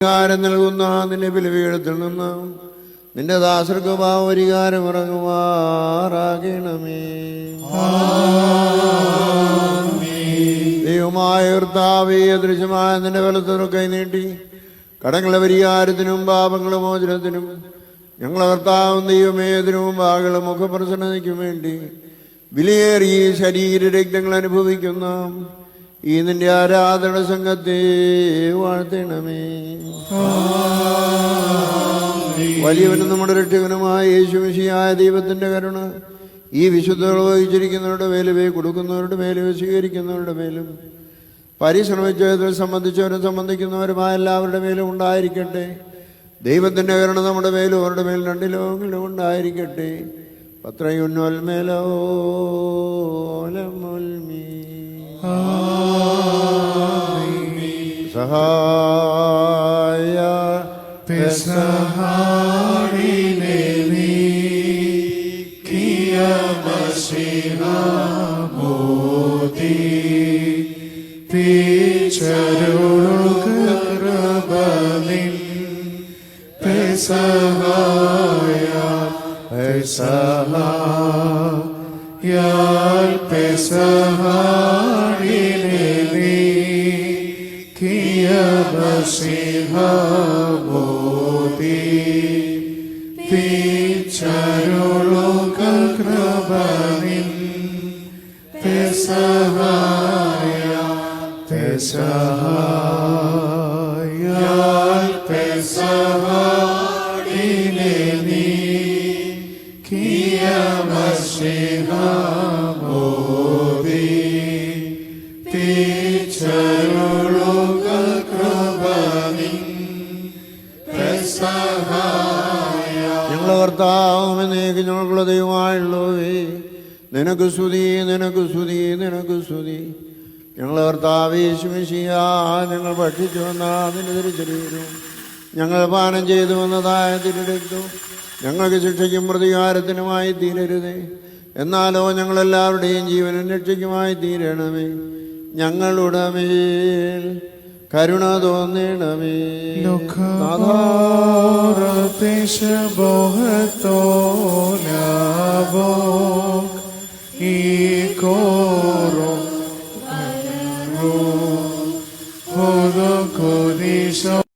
പരിഹാരം നൽകുന്ന നിന്റെ ബലിപീഠത്തിൽ നിന്ന് നിന്റെ ദാസർക്ക് ഭാവപരിഹാരം ഇറങ്ങുമാറാകണമേ. ദൈവമായ കർത്താവേ, അദൃശ്യമായ നിന്റെ വലത്തുനിന്ന് കൈനീട്ടി കടങ്ങളുടെ പരിഹാരത്തിനും പാപങ്ങളുടെ മോചനത്തിനും ഞങ്ങളെ കർത്താവും ദൈവമേ തിരുമുമ്പാകളും മുഖപ്രസന്നതയ്ക്കും വേണ്ടി വിലയേറിയ ശരീര രക്തങ്ങൾ അനുഭവിക്കുന്ന ഈ നിന്റെ ആരാധന സംഘത്തെ വാഴ്ത്തണമേ. വലിയവനും നമ്മുടെ രക്ഷകനുമായ യേശുമിശിഹായ ദൈവത്തിന്റെ കരുണ ഈ വിശുദ്ധകൾ വഹിച്ചിരിക്കുന്നവരുടെ മേലും കൊടുക്കുന്നവരുടെ മേലും സ്വീകരിക്കുന്നവരുടെ മേലും പരിശ്രമിച്ചതിൽ സംബന്ധിച്ചവരും സംബന്ധിക്കുന്നവരുമായ എല്ലാവരുടെ മേലും ഉണ്ടായിരിക്കട്ടെ. ദൈവത്തിന്റെ കരുണ നമ്മുടെ മേലും അവരുടെ മേലും രണ്ട് ലോകങ്ങളിലും ഉണ്ടായിരിക്കട്ടെ. പത്രയുന്നോൽമേലോലമുൽമീ സഹായ പെസഹായിനെ നീക്കിയ മശീഹ മോദി തിരുകൃപനിൻ പെസഹായ പെസഹായാൽ പെസഹായിനെ നീക്കിയ മശീഹ മോദി തിരുകൃപനിൻ പെസഹായ പെസഹായാൽ പെസഹായിനെ നീക്കിയ മശീഹ മോദി തിരുകൃപനിൻ പെസഹായ. ഞങ്ങളെ കർത്താവും എന്നേക്ക് ഞങ്ങൾക്കുള്ള ദൈവമായുള്ളവേ, നിനക്ക് സ്തുതി, നിനക്ക് സ്തുതി, നിനക്ക് സ്തുതി. ഞങ്ങളെ കർത്താവ് യേശുമിശിഹാ, ഞങ്ങൾ ഭക്ഷിച്ചു വന്ന അതിൻ്റെ തിരുശരീരവും ഞങ്ങൾ പാനം ചെയ്തു വന്നതായ തിരുരക്തവും ഞങ്ങൾക്ക് ശിക്ഷയ്ക്കും പ്രതികാരത്തിനുമായി തീരരുതേ. എന്നാലോ ഞങ്ങളെല്ലാവരുടെയും ജീവനും രക്ഷയ്ക്കുമായി തീരണമേ. ഞങ്ങളുടെ മേൽ കരുണ തോന്നണമേ. ഈ